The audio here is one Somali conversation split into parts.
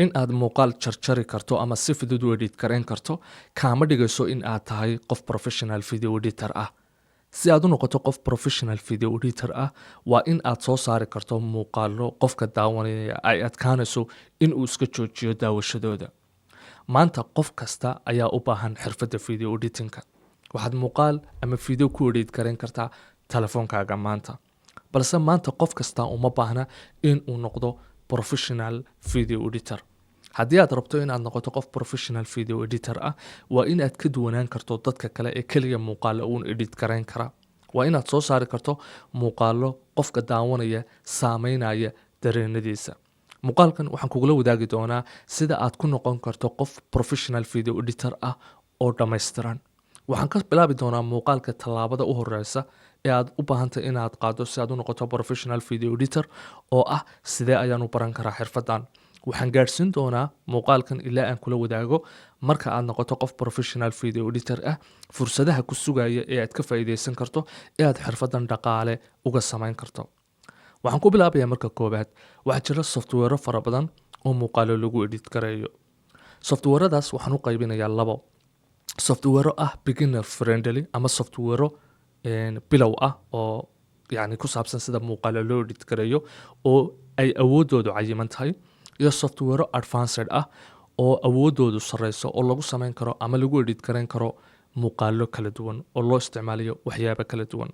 in aad muuqaal jarjari karto ama si fudud u edit karayn karto kaama dhigayso in aad tahay qof professional video editor ah. Si aad u noqoto qof professional video editor ah waa in aad soo saari karto muuqaalo qofka daawanaya ay adkaanayso in uu iska joojiyo daawashadooda. Maanta qof kasta ayaa u baahan xirfadda video editingka. Waxaad muuqaal ama video ku edit karayn kartaa telefoonkaaga maanta. Balse maanta qof kasta uma baahna in uu noqdo professional video editor. Haddii aad rabto in aad noqoto qof professional video editor ah waa in aad ka duwanaan karto dadka kale ee kaliya muuqaalo uun edit karayn kara. Waa inaad soo saari karto muuqaalo qofka daawanaya saameynaya dareenadiisa. Muuqaalkan waxaan kugula wadaagi doonaa sida aad ku noqon karto qof professional video editor ah oo dhammaystiran. Waxaan ka bilaabi doonaa muuqaalka tallaabada u horeysa ee aad u baahantahay in aad qaado si aad u noqoto professional video editor oo ah sidee ayaan u baran karaa xirfadan. Waxaan gaarsiin doonaa muuqaalkan ilaa aan kula wadaago marka aad noqoto qof professional video editor ah fursadaha ku sugaya ee aad ka faa'iideysan karto ee aad xirfadan dhaqaale uga samayn karto. Waxaan ku bilaabayaa marka koobaad waxaa jira software fara badan oo muuqaalo lagu edit gareeyo. Softwaradaas waxaan u qaybinayaa labo. Software ah beginner friendly ama software bilow ah oo ku saabsan sida muuqaalo loo edit gareeyo oo ay awoodoodu cayiman tahay, iyo software advanced ah oo awoodoodu sareyso oo lagu samayn karo ama lagu edit gareyn karo muuqaalo kala duwan oo loo isticmaalayo waxyaabo kala duwan.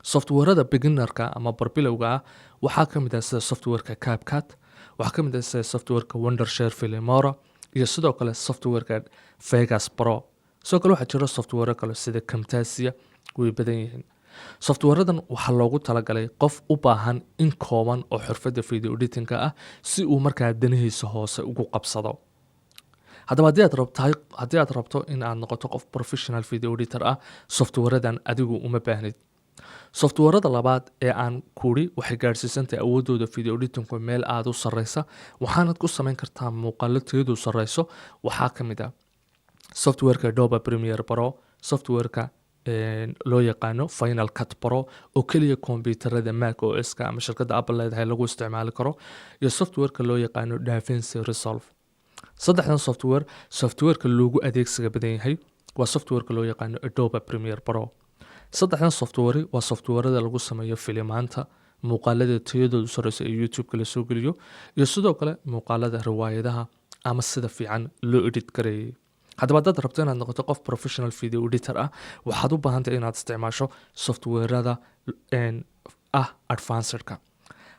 Softwarada beginnerka ama barbilowga ah waxaa ka mid ah sida softwareka CapCut, waxaa ka mid ah sida softwareka Wondershare Filmora, iyo sidoo kale softwareka Vegas Pro. Sidoo kale waxaa jira software kale sida Camtasia, way badan yihiin. Softwaradan waxaa loogu talagalay qof u baahan in kooban oo xirfadda video editingka ah si uu markaa danihiisa hoose ugu qabsado. Haddaba haddii aad rabto in aad noqoto qof professional video editor ah, softwaradan adigu uma baahnid. Softwarada labaad ee aan kuri waxay gaarsiisantahay awoodooda video editingku meel aad u sareysa, waxaanad ku samayn kartaa muuqaalo tayadu sareyso. Waxaa ka mid ah softwareka Adobe Premiere Pro, softwareka loo yaqaano Final Cut Pro oo kaliya kombiyuutarada Mac OS-ka ama shirkadda Apple leedahay lagu isticmaali karo, iyo softwareka loo yaqaano DaVinci Resolve. Saddexdan softwareka loogu adeegsiga badan yahay waa softwareka loo yaqaano Adobe Premiere Pro. Saddexdan software waa softwarada lagu sameeyo filimaanta, muuqaalada tayadoodu sareyso ee YouTube-ka la soo geliyo, iyo sidoo kale muuqaalada riwaayadaha ama sida fiican loo edit gareeyay. Haddaba haddaad rabto inaad noqoto qof professional video editor ah waxaad u baahantahay inaad isticmaasho softwarada advancedka.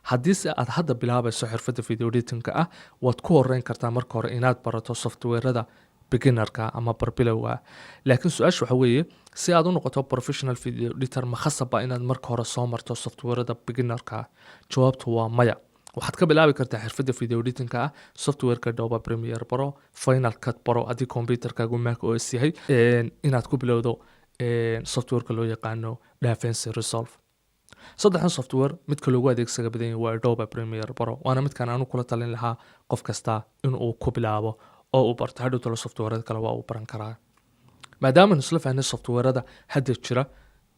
Haddii se aad hadda bilaabayso xirfadda video editingka ah waad ku horeyn kartaa marka hore inaad barato softwarada beginnerka ama barbilowga. Laakiin su-aasha waxa weeye si aad u noqoto professional video editor ma khasab ah inaad marka hore soo marto softwarada beginnerka? Jawaabtu waa maya. waxaad ka bilaabi kartaa xirfadda video editingka ah softwareka Adobe Premiere Pro, Final Cut Pro haddii computerkaagu Mac OS yahay, inaad ku bilowdo softwareka loo yaqaano DaVinci Resolve. Saddexdan software midka loogu adeegsaga badan yahay waa Adobe Premiere Pro, waana midkaan aanu kula talin lahaa qof kasta inuu ku bilaabo oo uu barto. Hadhow talo softwarada kale waa uu baran karaa. maadaama aynu isla fahnay softwarada hadda jira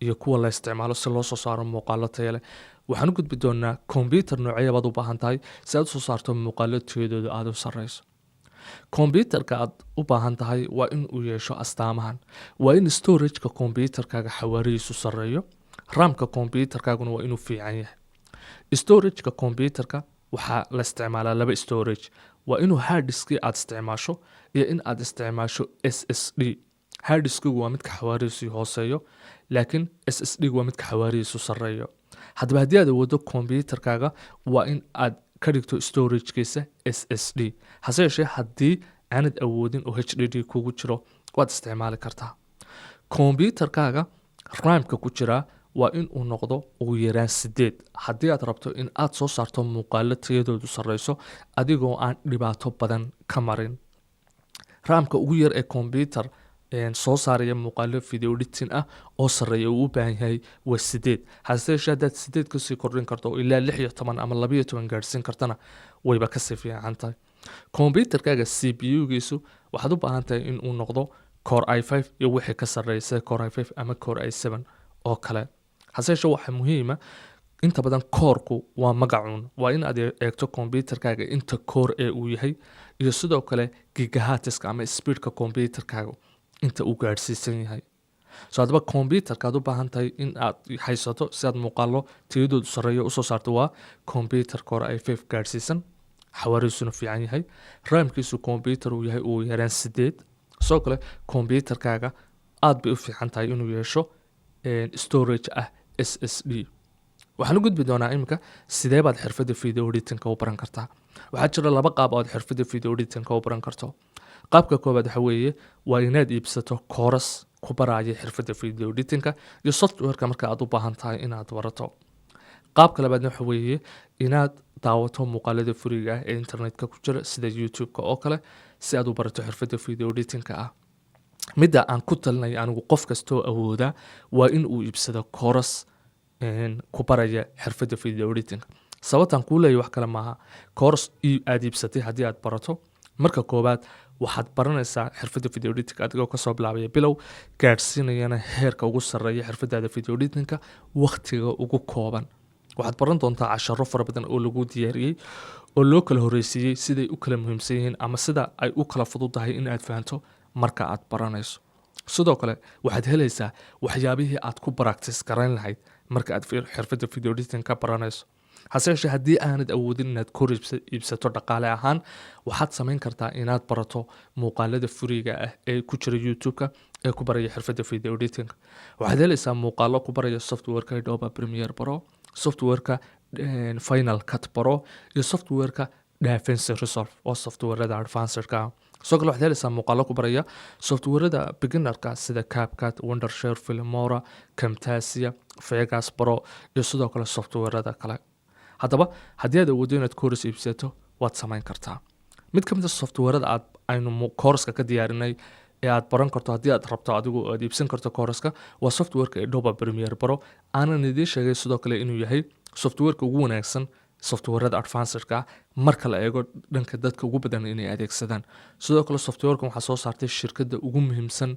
iyo kuwa la isticmaalo si loo soo saaro muuqaalo tayo leh, waxaan u gudbi doonaa computer noocyo baad u baahan tahay si aad u soo saarto muuqaalo tayadoodu aad u sareyso. Computerka aad u baahan tahay waa in uu yeesho astaamahan. Waa in storage-ka computerkaaga xawaarihiisu sareeyo, RAM-ka computerkaaguna waa inuu fiican yahay. Storage-ka computerka waxaa la isticmaalaa laba storage. Waa inuu hard disk aad isticmaasho iyo in aad isticmaasho SSD. hard diskigu waa midka xawaarihiisu hooseeyo, laakiin SSD waa midka xawaarihiisu sareeyo. Haddaba haddii aad awoodo computerkaaga waa in aad ka dhigto storage-kiisa SSD. hase yeeshee haddii aanad awoodin oo HDD kugu jiro waad isticmaali kartaa. Computerkaaga RAM-ka ku jira waa in uu noqdo ugu yaraan 8 haddii aad rabto in aad soo saarto muuqaalo tayadoodu sareyso adigoo aan dhibaato badan ka marin. RAM-ka ugu yar ee computer soo saaraya muuqaalo video editing ah oo sareeya uu u baahan yahay waa 8. hase yeeshee haddaad 8 kasii kordhin karto ilaa 16 ama 12 gaarsiin kartana wayba kasii fiican tahay. Computerkaaga CPU-giisu waxaad u baahan tahay in uu noqdo Core i5 iyo wixii ka sarreeya Core i5 ama Core i7 oo kale. hase yeeshee waxaa muhiima inta badan koorku waa magacuun waa in aad eegto computerkaaga inta koor ee uu yahay iyo sidoo kale gigahertzka ama speedka computerkaaga inta uu gaadhsiisan yahay so haddaba computerka aad u baahan tahay in aad haysato si aad muuqaalo tiyadoodu sarreeyo usoo saarto waa computer core i5 gaadhsiisan xawaarihiisuna fiican yahay raamkiisu computer uu yahay uu yaraan 8 sidoo kale computerkaaga aad bay u fiican tahay inuu yeesho storage ah SSD waxaan u gudbi doonaa iminka sidee baad xirfadda video editing u baran kartaa waxaa jira laba qaab oo aad xirfadda video editing u baran karto qaabka koobaad waxa weeye waa inaad iibsato course ku baraya xirfadda video editing iyo software-ka marka aad u baahan tahay inaad barato qaabka labaadna waxa weeye inaad daawato muuqaalada furiga ah ee internetka ku jira sida YouTube-ka oo kale si aad u barato xirfadda video editing ah midda aan ku talinayo anigu qof kastoo awooda waa in uu iibsado course ku baraya xirfadda video editing sababtan kuu leeyahay wax kale maaha course aad iibsatay haddii aad barato marka koobaad waxaad baranaysaa xirfadda video editing adigoo kasoo bilaabaya bilow gaadhsiinayana heerka ugu sarreeya xirfadaada video editingka wakhtiga ugu kooban waxaad baran doontaa casharo fara badan oo lagu diyaariyey oo loo kala horeysiiyey siday u kala muhiimsan yihiin ama sida ay u kala fududahay in aad fahanto marka aad baranayso sidoo kale waxaad helaysaa waxyaabihii aad ku practice garayn lahayd marka aad xirfadda video editing ka baranayso hase yeeshee haddii aanad awoodin inaad kor iibsato dhaqaale ahaan waxaad samayn kartaa inaad barato muuqaalada furiga ah ee ku jira YouTube-ka ee ku baraya xirfadda video editing waxaad helaysaa muuqaalo ku baraya software-ka Adobe Premiere Pro software-ka Final Cut Pro iyo software-ka DaVinci Resolve oo software-ada advanced-ka sidoo kale waxaad helaysaa muuqaalo ku baraya software-ada beginner-ka sida CapCut, Wondershare, Filmora, Camtasia, Vegas Pro iyo sidoo kale software-ada kale haddaba haddii aad awooddo inaad course iibsato waad samayn kartaa mid ka mid a software-ada aynu course-ka ka diyaarinay ee aad baran karto haddii aad rabto adigu aad iibsan karto course-ka waa software-ka Adobe Premiere Pro aanan idiin sheegay sidoo kale inuu yahay software-ka ugu wanaagsan software-ada advanced-ka marka la eego dhanka dadka ugu badan inay adeegsadaan sidoo kale software-kan waxaa soo saartay shirkadda ugu muhiimsan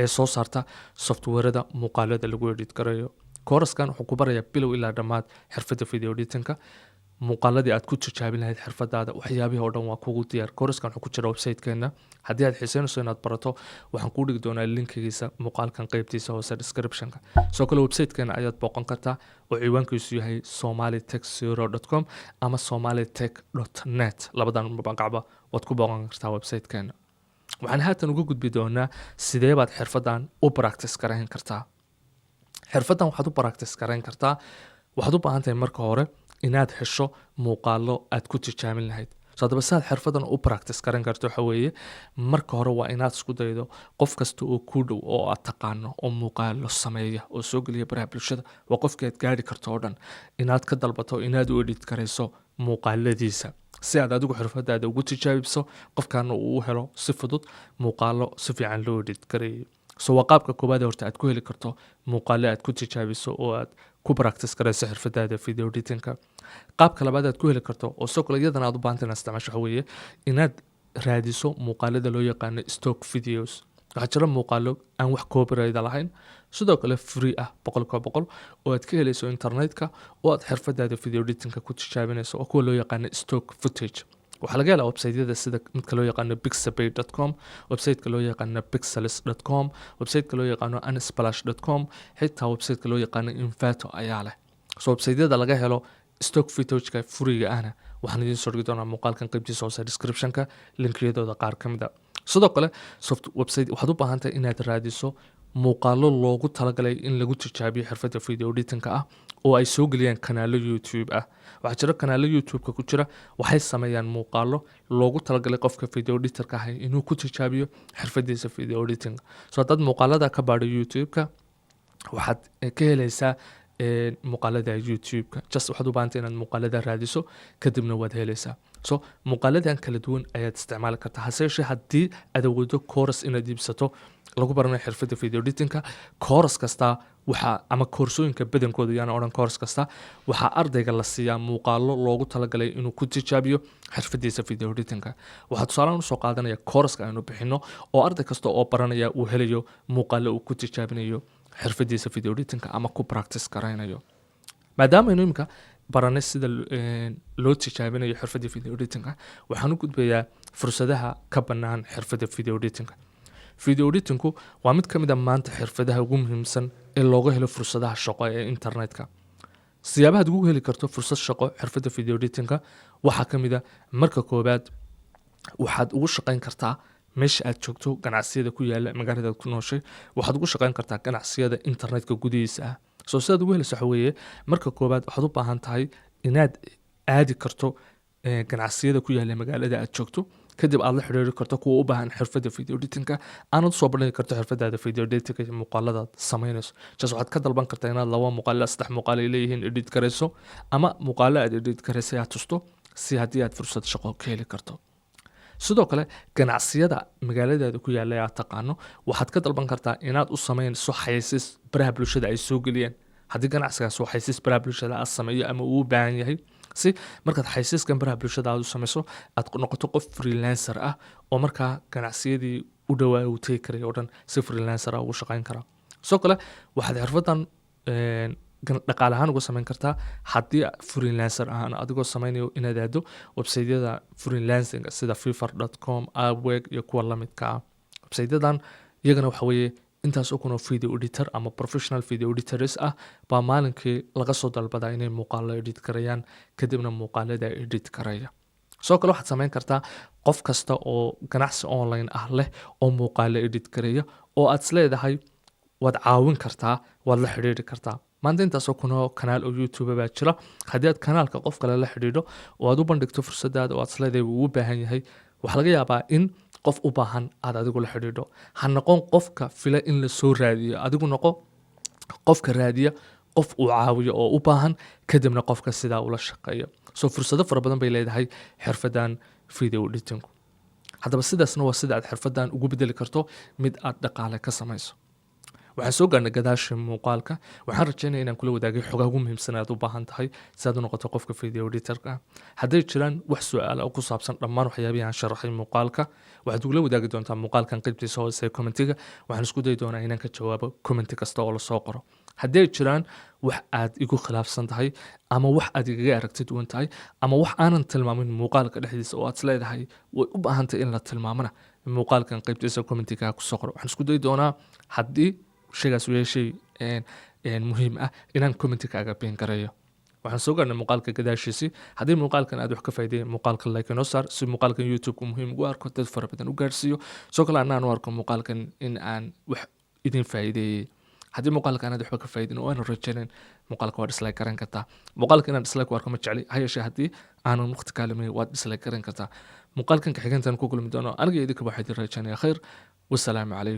ee soo saarta software-ada muuqaalada lagu edit gareeyo course-kan wuxuu ku barayaa bilow ilaa dhammaad xirfadda video editing-ka muuqaaladii aad ku tijaabin lahayd xirfadaada waxyaabihii oo dhan waa kugu diyaar course-kan wuxuu ku jira website-keena haddii aad xiiseynayso inaad barato waxaan kuu dhigi doonaa linkigiisa muuqaalkan qaybtiisa hoose description-ka sidoo kale website-keena ayaad booqan kartaa oo ciwaankiisu yahay somalitech0.com ama somalitech.net labadan magacba waad ku booqan kartaa website-keena waxaan haatan uga gudbi doonaa sidee baad xirfadan u practice garayn kartaa xirfadan waxaad u practice garayn kartaa waxaad u baahan tahay marka hore inaad hesho muuqaalo aad ku tijaabin lahayd haddaba si aad xirfadan u practice garan karto waxa weeye marka hore waa inaad isku daydo qof kasta oo ku dhow oo aad taqaano oo muuqaalo sameeya oo soo geliya baraha bulshada waa qofkii aad gaari karto oo dhan inaad ka dalbato inaad u edit garayso muuqaaladiisa si aad adigu xirfadaada ugu tijaabiso qofkaana uu u helo si fudud muuqaalo si fiican loo edit gareeyo so waa qaabka koobaad horta aad ku heli karto muuqaalo aad ku tijaabiso oo aad ku practice garayso xirfadaada video editing-ka qaabka labaad aad ku heli karto oo sidoo kale iyadana aad u baahan tahay inaad isticmaasho waxa weeye inaad raadiso muuqaalada loo yaqaano stock videos waxaa jira muuqaalo aan wax copyright lahayn sidoo kale free ah 100% oo aad ka helayso internetka oo aad xirfadaada video editing-ka ku tijaabinayso oo kuwa loo yaqaano stock footage waxaa laga helaa website-yada sida midka loo yaqaano pixabay.com website-ka loo yaqaano pixels.com website-ka loo yaqaano unsplash.com xitaa website-ka loo yaqaano infato ayaa leh so website-yada laga helo stock footage-ka furiga ahna waxaan idiin soo dhigi doonaa muuqaalkan qaybtiisa hoose description-ka linkiyadooda qaar ka mid a sidoo kale website waxaad u baahan tahay inaad raadiso muuqaalo loogu talagalay in lagu tijaabiyo xirfadda video editing-ka ah oo ay soo geliyaan kanaalo YouTube ah waxaa jira kanaalo YouTube-ka ku jira waxay sameeyaan muuqaalo loogu talagalay qofka video editor-ka ah inuu ku tijaabiyo xirfadiisa video editing so haddaad muuqaalada ka baadho YouTube-ka waxaad ka helaysaa muuqaalada YouTube-ka just waxaad u baahantay inaad muuqaalada raadiso kadibna waad helaysaa so muuqaaladan kala duwan ayaad isticmaali kartaa hase yeeshee haddii aad awoodo course inaad iibsato lagu baranayo xirfadda video editing-ka course kasta waxaa ama koorsooyinka badankooda yaana odhan course kasta waxaa ardayga la siiyaa muuqaalo loogu talagalay inuu ku tijaabiyo xirfadiisa video editing-ka waxaa tusaalahan usoo qaadanaya course-ka aynu bixino oo arday kasta oo baranaya uu helayo muuqaalo uu ku tijaabinayo xirfadiisa video editing-ka ama ku practice garaynayo maadaama aynu imika baranay sida loo tijaabinayo xirfadda video editing waxaan u gudbayaa fursadaha ka bannaan xirfadda video editing video editingku waa mid ka mid ah maanta xirfadaha ugu muhiimsan ee looga helo fursadaha shaqo ee internetka siyaabaha ugu heli karto fursad shaqo xirfadda video editing waxaa ka mid ah marka koobaad waxaad ugu shaqayn kartaa meesha aad joogto ganacsiyada ku yaala magaalada aad ku nooshay waxaad ugu shaqayn kartaa ganacsiyada internetka gudihiisa soo sidaad ugu helayso waxa weeye marka koobaad waxaad u baahan tahay inaad aadi karto ganacsiyada ku yaala magaalada aad joogto kadib aad la xiriiri karto kuwa u baahan xirfadda video editing aanad soo bandhigi karto xirfadaada video editing iyo muuqaaladaad samaynayso jaas waxaad ka dalban kartaa inaad 2 muuqaal ilaa 3 muuqaal ay leeyihiin edit garayso ama muuqaalo aad edit garaysay aad tusto si haddii aad fursad shaqo ka heli karto sidoo kale ganacsiyada magaaladaada ku yaala aad taqaano waxaad ka dalban kartaa inaad u sameynayso xayeysiis baraha bulshada ay soo geliyeen haddii ganacsigaas uu xayeysiis baraha bulshada aad sameeyo ama uu u baahan yahay si markaad xayeysiiskan baraha bulshada aad u samayso aad noqoto qof freelancer oo markaa ganacsiyadii u dhawaa uu tegi karay oo dhan si freelancer ugu shaqayn kara sidoo kale waxaad xirfadan dhaqaale ahaan uga samayn kartaa haddii freelancer ahaan adigoo samaynayo inaad aado websaydyada freelancing sida fiverr.com upwork iyo kuwa la midka websaydadan iyagana waxa weeye intaas oo kuna video editor ama professional video editors baa maalinkii laga soo dalbadaa inay muuqaalo edit karayaan kadibna muuqaalada edit karaya sidoo kale waxaad samayn kartaa qof kasta oo ganacsi online leh oo muuqaalo edit karaya oo aad isleedahay waad caawin kartaa waad la xiriiri kartaa maanta intaasoo kuna kanaal oo YouTube baa jira haddii aad kanaalka qof kale la xidhiidho oo aad u bandhigto fursadaada oo aad isleedahay uu u baahan yahay waxaa laga yaabaa in qof u baahan aad adigu la xidhiidho ha noqon qofka fila in la soo raadiyo adigu noqo qofka raadiya qof uu caawiyo oo u baahan kadibna qofka sidaa ula shaqeeyo soo fursado fara badan bay leedahay xirfadan video editing haddaba sidaasna waa sida aad xirfadan ugu bedeli karto mid aad dhaqaale ka samayso waxaan soo gaarnay gadaasha muuqaalka waxaan rajaynayaa inaan kula wadaagay xogaha ugu muhiimsan aad u baahan tahay si aad u noqoto qofka video editorka hadday jiraan wax su'aal ah oo ku saabsan dhammaan waxyaabihii aan sharaxay muuqaalka waxaad ugula wadaagi doontaa muuqaalkan qaybtiisa hoose ee commentiga waxaan isku dayi doonaa inaan ka jawaabo commenti kasta oo lasoo qoro hadday jiraan wax aad igu khilaafsan tahay ama wax aad igaga aragti duwan tahay ama wax aanan tilmaamin muuqaalka dhexdiisa oo aad isleedahay way u baahan tahay in la tilmaamana muuqaalkan qaybtiisa commentiga kusoo qoro waxaan isku dayi doonaa haddii shaygaas uu yahay shay muhiim inaan commentikaaga been gareeyo waxaan soo gaarnay muuqaalka gadaashiisii haddii muuqaalkan aad wax ka faa'iideen muuqaalka like inoo saar si muuqaalkan youtube-ku muhiim ugu arko dad fara badan u gaarsiiyo sidoo kale anaan u arko muuqaalkan in aan wax idin faa'iideeyey haddii muuqaalka aanaad waxba ka faa'iidin oo aanan rajaynayn muuqaalka waa dislike garan kartaa muuqaalka inaan dislike u arko ma jecli ha yeeshee haddii aanan waqti kaalimay waad dislike garan kartaa muuqaalkan ka xigantaan ku kulmi doono aniga idinka waxaa idin rajaynaya khayr wasalaamu calaykum